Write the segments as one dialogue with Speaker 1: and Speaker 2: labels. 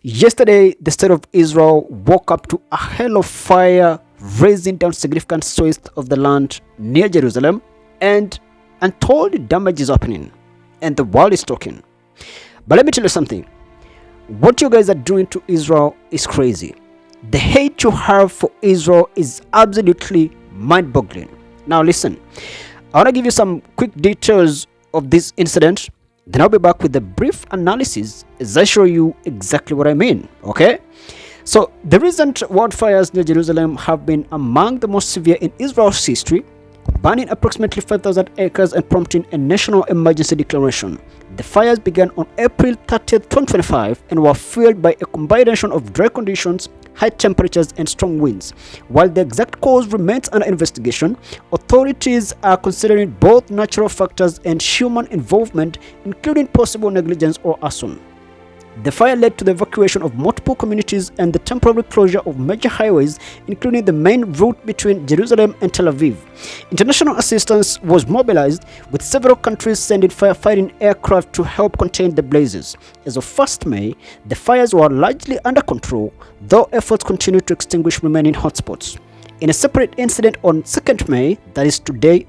Speaker 1: Yesterday, the state of Israel woke up to a hell of fire raising down significant swathes of the land near Jerusalem, and untold damage is happening, and the world is talking. But let me tell you something. What you guys are doing to Israel is crazy. The hate you have for Israel is absolutely mind-boggling. Now listen, I want to give you some quick details of this incident. Then I'll be back with a brief analysis as I show you exactly what I mean, okay? So the recent wildfires near Jerusalem have been among the most severe in Israel's history, burning approximately 5,000 acres and prompting a national emergency declaration. The fires began on April 30th, 2025 and were fueled by a combination of dry conditions, high temperatures and strong winds. While the exact cause remains under investigation, authorities are considering both natural factors and human involvement, including possible negligence or arson. The fire led to the evacuation of multiple communities and the temporary closure of major highways, including the main route between Jerusalem and Tel Aviv. International assistance was mobilized, with several countries sending firefighting aircraft to help contain the blazes. As of 1st May, the fires were largely under control, though efforts continued to extinguish remaining hotspots. In a separate incident on 2nd May, that is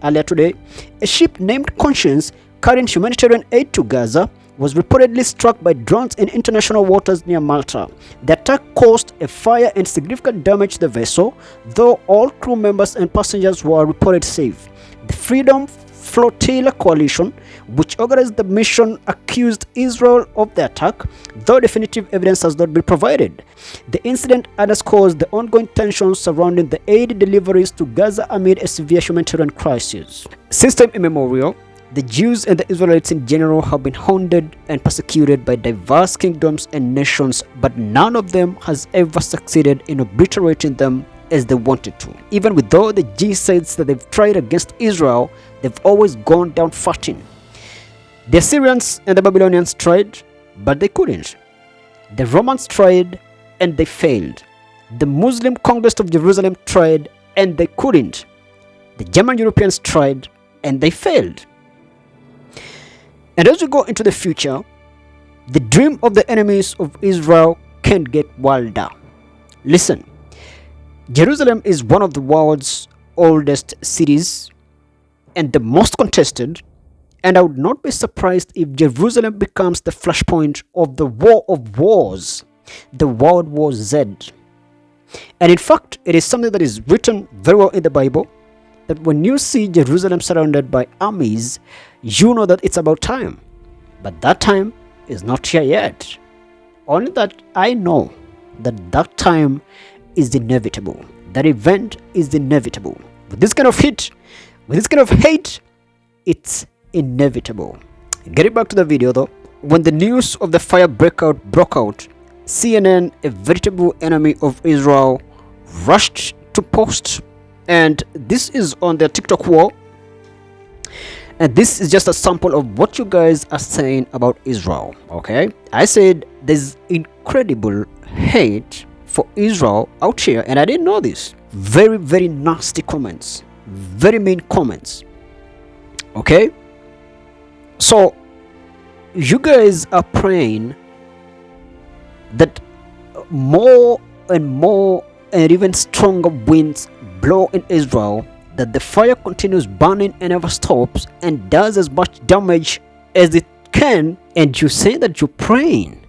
Speaker 1: earlier today, a ship named Conscience carrying humanitarian aid to Gaza was reportedly struck by drones in international waters near Malta. The attack caused a fire and significant damage to the vessel, though all crew members and passengers were reported safe. The Freedom Flotilla Coalition, which organized the mission, accused Israel of the attack, though definitive evidence has not been provided. The incident underscores the ongoing tensions surrounding the aid deliveries to Gaza amid a severe humanitarian crisis. Since time immemorial, the Jews and the Israelites in general have been hounded and persecuted by diverse kingdoms and nations, but none of them has ever succeeded in obliterating them as they wanted to. Even with all the genocides that they've tried against Israel, they've always gone down fighting. The Assyrians and the Babylonians tried, but they couldn't. The Romans tried, and they failed. The Muslim Congress of Jerusalem tried, and they couldn't. The German Europeans tried, and they failed. And as we go into the future, the dream of the enemies of Israel can get wilder. Listen, Jerusalem is one of the world's oldest cities and the most contested, and I would not be surprised if Jerusalem becomes the flashpoint of the war of wars, the World War Z. And in fact, it is something that is written very well in the Bible, that when you see Jerusalem surrounded by armies, you know that it's about time. But that time is not here yet. Only that I know that that time is inevitable. That event is inevitable. With this kind of hit, with this kind of hate, it's inevitable. Getting back to the video though, when the news of the fire broke out, CNN, a veritable enemy of Israel, rushed to post, and this is on their TikTok wall. And this is just a sample of what you guys are saying about Israel, okay? I said there's incredible hate for Israel out here, and I didn't know this. Very, very nasty comments. Very mean comments. Okay? So, you guys are praying that more and more and even stronger winds blow in Israel, that the fire continues burning and never stops and does as much damage as it can, and you say that you're praying.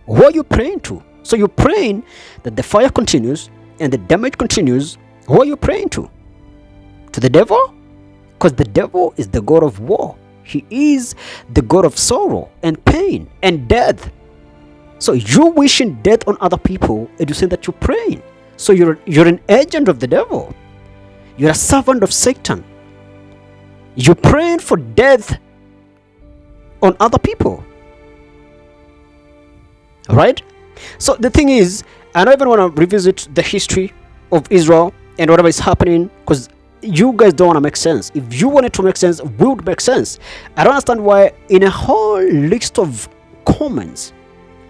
Speaker 1: Who are you praying to? So you're praying that the fire continues and the damage continues. Who are you praying to? To the devil? Because the devil is the god of war. He is the god of sorrow and pain and death. So you're wishing death on other people and you say that you're praying. So you're an agent of the devil. You're a servant of Satan. You're praying for death on other people. Alright? So the thing is, I don't even want to revisit the history of Israel and whatever is happening, because you guys don't want to make sense. If you want it to make sense, we would make sense. I don't understand why in a whole list of comments,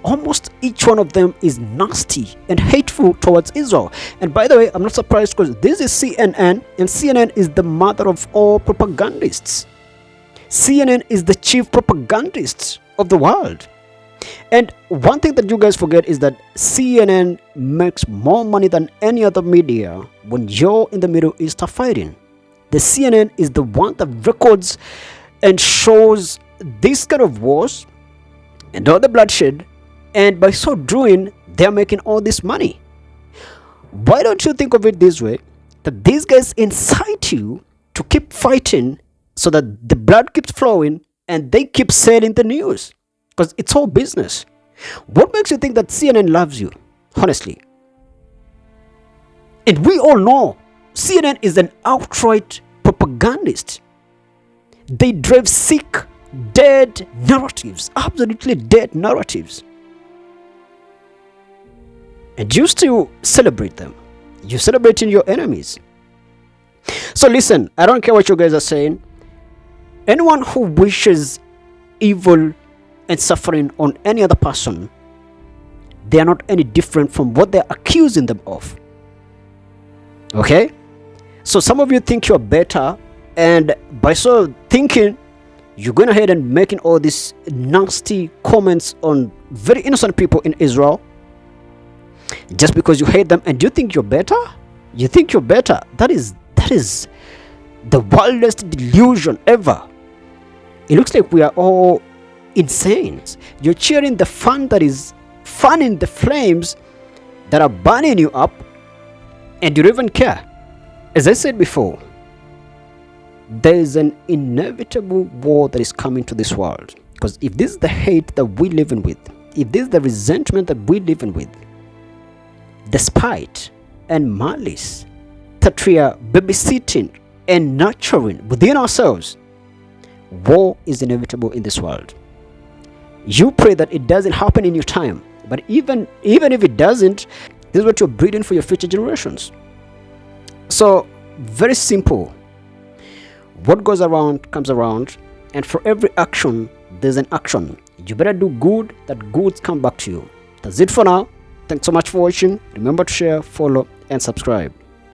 Speaker 1: almost each one of them is nasty and hateful towards Israel. And by the way, I'm not surprised, because this is CNN, and CNN is the mother of all propagandists. CNN is the chief propagandist of the world. And one thing that you guys forget is that CNN makes more money than any other media when you're in the Middle East are fighting. The CNN is the one that records and shows this kind of wars and all the bloodshed, and by so doing, they're making all this money. Why don't you think of it this way? That these guys incite you to keep fighting so that the blood keeps flowing and they keep selling the news. Because it's all business. What makes you think that CNN loves you? Honestly. And we all know CNN is an outright propagandist. They drive sick, dead narratives. Absolutely dead narratives. And you still celebrate them. You're celebrating your enemies. So listen, I don't care what you guys are saying. Anyone who wishes evil and suffering on any other person, they are not any different from what they're accusing them of. Okay? So some of you think you're better, and by so thinking, you're going ahead and making all these nasty comments on very innocent people in Israel just because you hate them, and you think you're better? You think you're better? That is the wildest delusion ever. It looks like we are all insane. You're cheering the fun that is fanning the flames that are burning you up, and you don't even care. As I said before, there is an inevitable war that is coming to this world. Because if this is the hate that we're living with, if this is the resentment that we're living with, the spite and malice that we are babysitting and nurturing within ourselves, war is inevitable in this world. You pray that it doesn't happen in your time, but even if it doesn't, this is what you're breeding for your future generations. So very simple. What goes around comes around, and for every action there's an action. You better do good, that goods come back to you. That's it for now. Thanks so much for watching. Remember to share, follow, and subscribe.